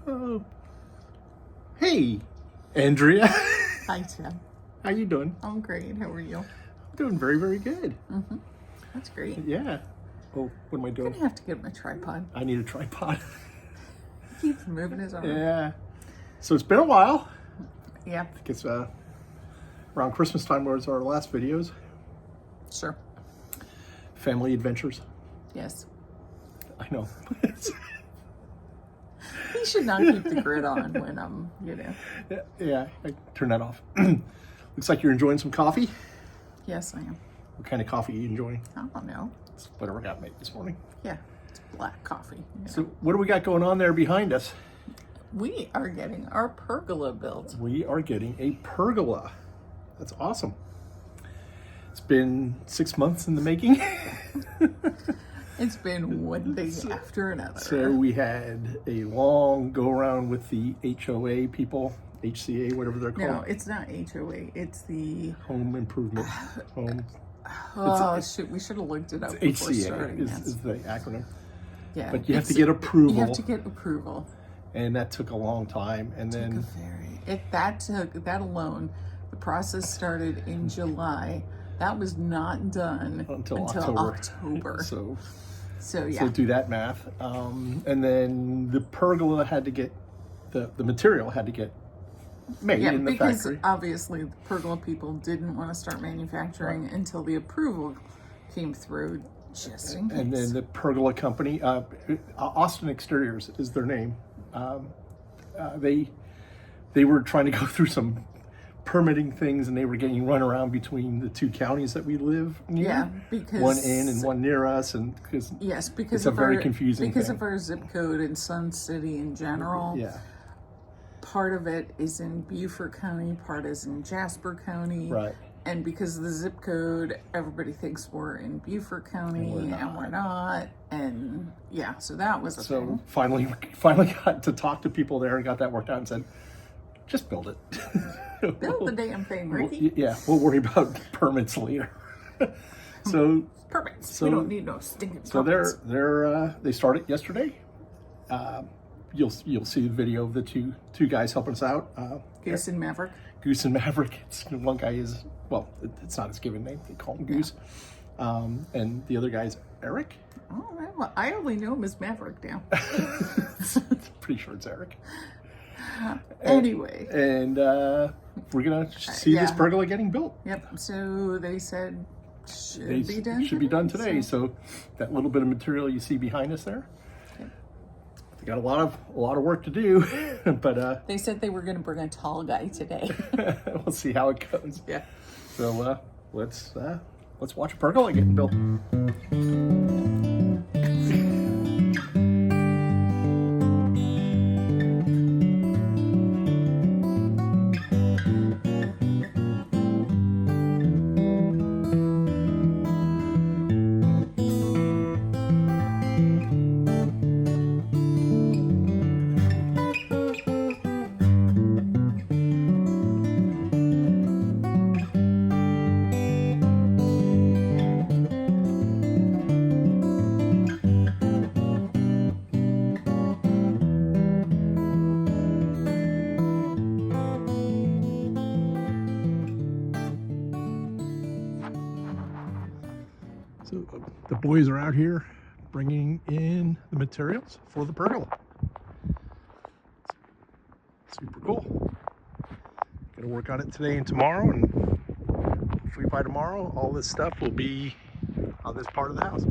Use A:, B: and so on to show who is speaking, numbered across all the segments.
A: Oh. Hey, Andrea.
B: Hi, Tim.
A: How you doing?
B: I'm great. How are you?
A: I'm doing very, very good.
B: Mm-hmm. That's great.
A: Yeah. Oh, what am I
B: I'm
A: doing?
B: gonna have to get my tripod.
A: I need a tripod.
B: He keeps moving his arm.
A: Yeah. So it's been a while.
B: Yeah.
A: I think it's around Christmas time was our last videos.
B: Sure.
A: Family adventures.
B: Yes.
A: I know.
B: He should not keep the grid on when
A: Yeah, I turn that off. Looks like you're enjoying some coffee.
B: Yes, I am.
A: What kind of coffee are you enjoying?
B: I don't know.
A: It's whatever I got made this morning.
B: Yeah, it's black coffee.
A: So what do we got going on there behind us?
B: We are getting our pergola built.
A: We are getting a pergola. That's awesome. It's been 6 months in the making.
B: It's been one thing after another.
A: So we had a long go around with the HOA people, HCA, whatever they're called.
B: No, it's not HOA. It's the
A: Home Improvement. Home.
B: shoot, we should have looked it up before starting.
A: HCA is the acronym.
B: Yeah,
A: But you have to get approval.
B: You have to get approval.
A: And that took a long time. And then
B: that alone, the process started in July. That was not done until October. So yeah.
A: So do that math. And then the pergola had to get, the material had to get made in the factory.
B: Because obviously the pergola people didn't want to start manufacturing until the approval came through, just in case.
A: And then the pergola company, Austin Exteriors is their name. They were trying to go through some permitting things, and they were getting run around between the two counties that we live near.
B: Yeah, because
A: one in and one near us, and because
B: because
A: it's a very confusing
B: because
A: thing.
B: of our zip code in Sun City in general.
A: Yeah.
B: Part of it is in Beaufort County, part is in Jasper County.
A: Right.
B: And because of the zip code, everybody thinks we're in Beaufort County, and we're not. And yeah, so that was a thing.
A: finally got to talk to people there and got that worked out and said, just build it.
B: Build the damn thing, Ricky.
A: We'll worry about permits later.
B: Permits. We don't need no stinking permits.
A: So they started yesterday. You'll see the video of the two guys helping us out.
B: Goose and Maverick.
A: Goose and Maverick. One guy is, well, it's not his given name. They call him Goose. And the other guy's Eric.
B: Oh, well, I only know him as Maverick now.
A: Pretty sure it's Eric.
B: Anyway.
A: And we're going to see this pergola getting built.
B: Yep. So they said should be done today.
A: So that little bit of material you see behind us there. They got a lot of work to do, but
B: they said they were going to bring a tall guy today.
A: We'll see how it goes.
B: Yeah.
A: So let's watch a pergola getting built. So the boys are out here bringing in the materials for the pergola. Super cool. Gonna work on it today and tomorrow, and hopefully by tomorrow all this stuff will be on this part of the house.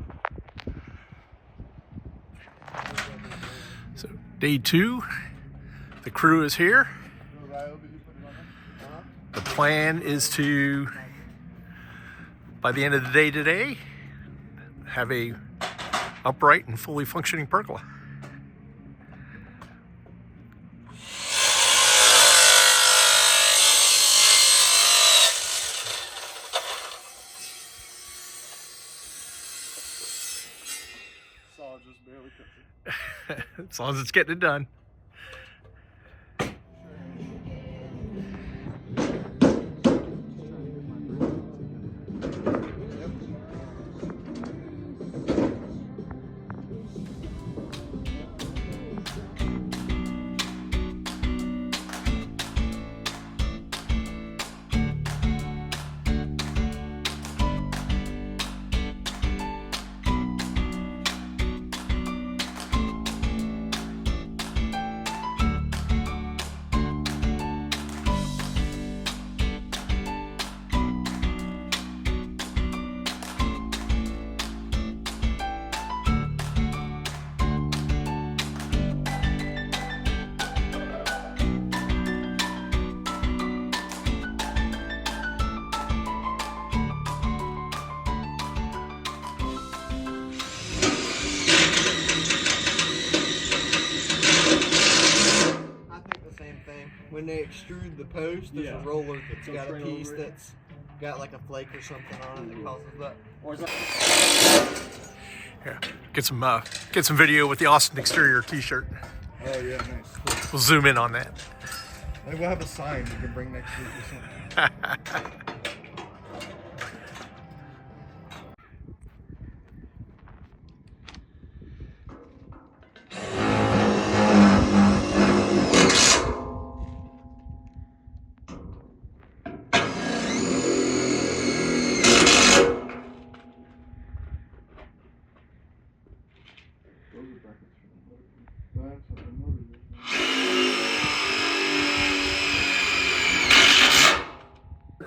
A: So day 2, the crew is here. The plan is to, by the end of the day today, have a upright and fully functioning pergola. As long as it's getting it done.
C: when they extrude the post, there's a roller that's got a piece that's got like a flake or something on it that causes that. Or is that?
A: Yeah, get some video with the Austin Exterior T-shirt.
C: Oh yeah, nice.
A: We'll zoom in on that.
C: Maybe we'll have a sign we can bring next week or something.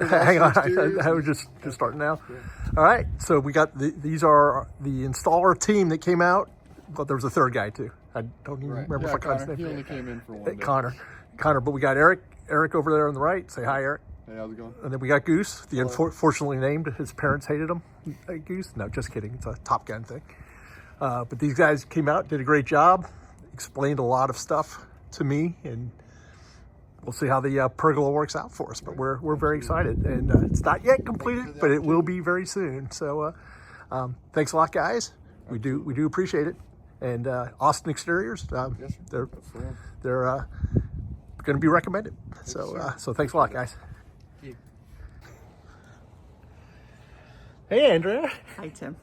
A: Hang on, I was just starting now. All right, so we got these are the installer team that came out, but there was a third guy too. I don't even remember if I caught his name.
D: He only came in for one day.
A: Connor, but we got Eric over there on the right. Say hi, Eric.
D: Hey, how's it going?
A: And then we got Goose, the unfortunately named. His parents hated him. Goose? No, just kidding. It's a Top Gun thing. But these guys came out, did a great job, explained a lot of stuff to me, and we'll see how the pergola works out for us. But we're very excited, and it's not yet completed, but it will be very soon. So thanks a lot, guys. We do appreciate it. And Austin Exteriors, they're going to be recommended. So so thanks a lot, guys. Hey, Andrea.
B: Hi, Tim.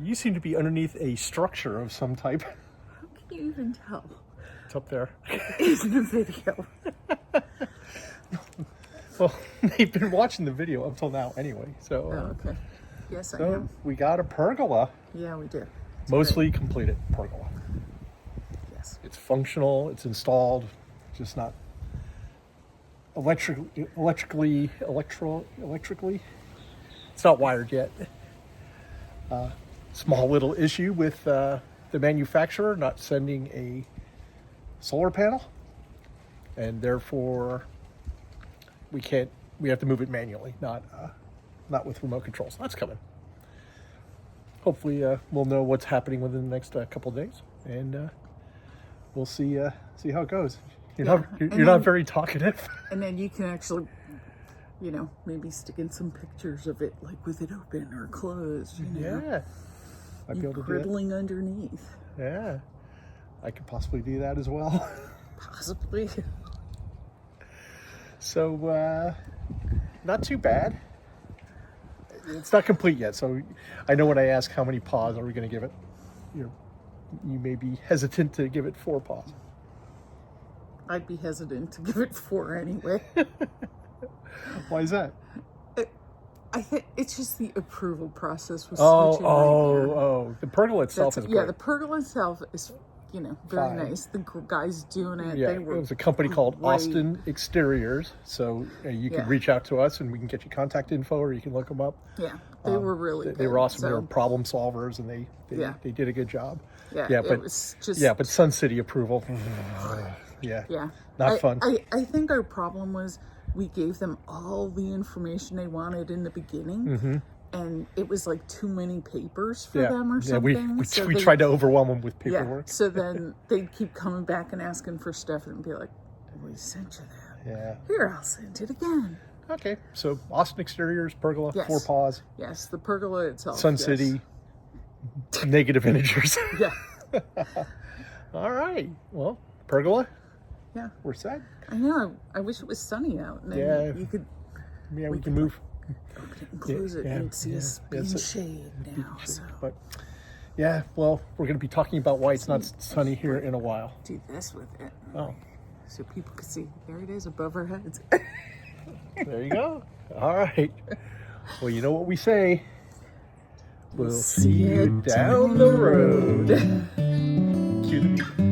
A: You seem to be underneath a structure of some type.
B: How can you even tell?
A: It's up there.
B: It's in the video.
A: Well, they've been watching the video up till now anyway. So,
B: Oh, okay. Yes, I
A: so
B: know.
A: we got a pergola.
B: Yeah, we do. It's
A: Mostly
B: great.
A: completed pergola.
B: Yes.
A: It's functional. It's installed. Just not electrically. It's not wired yet. Small little issue with the manufacturer not sending a solar panel, and therefore we have to move it manually, not with remote controls. That's coming. Hopefully we'll know what's happening within the next couple of days, and we'll see how it goes. You're not very talkative.
B: And then you can actually, maybe stick in some pictures of it, like with it open or closed.
A: Yeah, I'd be able to do that.
B: Cribbling underneath.
A: Yeah, I could possibly do that as well.
B: Possibly.
A: So, not too bad. It's not complete yet, so I know when I ask how many paws are we going to give it, you may be hesitant to give it 4 paws.
B: I'd be hesitant to give it 4 anyway.
A: Why is that?
B: I think it's just the approval process was
A: the pergola itself is great.
B: Yeah, the pergola itself is, very
A: Fine.
B: nice. The guys doing it,
A: Yeah,
B: they were
A: it was a company called
B: great.
A: Austin Exteriors, so you can reach out to us and we can get you contact info, or you can look them up.
B: Yeah, they were really good.
A: They were awesome.
B: So,
A: They were problem solvers, and they did a good job.
B: Yeah,
A: but
B: it was just
A: but Sun City approval. Yeah, not fun.
B: I think our problem was we gave them all the information they wanted in the beginning, and it was like too many papers for them or something.
A: Yeah, we tried to overwhelm them with paperwork.
B: Yeah, so then they'd keep coming back and asking for stuff and be like, we sent you that.
A: Yeah.
B: Here, I'll send it again.
A: Okay, so Austin Exteriors, pergola,
B: Yes.
A: 4 paws.
B: Yes, the pergola itself.
A: Sun City, negative integers.
B: Yeah.
A: All right. Well, pergola.
B: Yeah.
A: We're set.
B: I know. I wish it was sunny out. And then you could.
A: Yeah, we can move.
B: Open it and close it and see us be in shade now. So.
A: But yeah, well, we're going to be talking about why it's not sunny here in a while.
B: Do this with it.
A: Oh.
B: So people can see. There it is above our heads.
A: There you go. All right. Well, you know what we say. We'll see you down the road. Cue the music.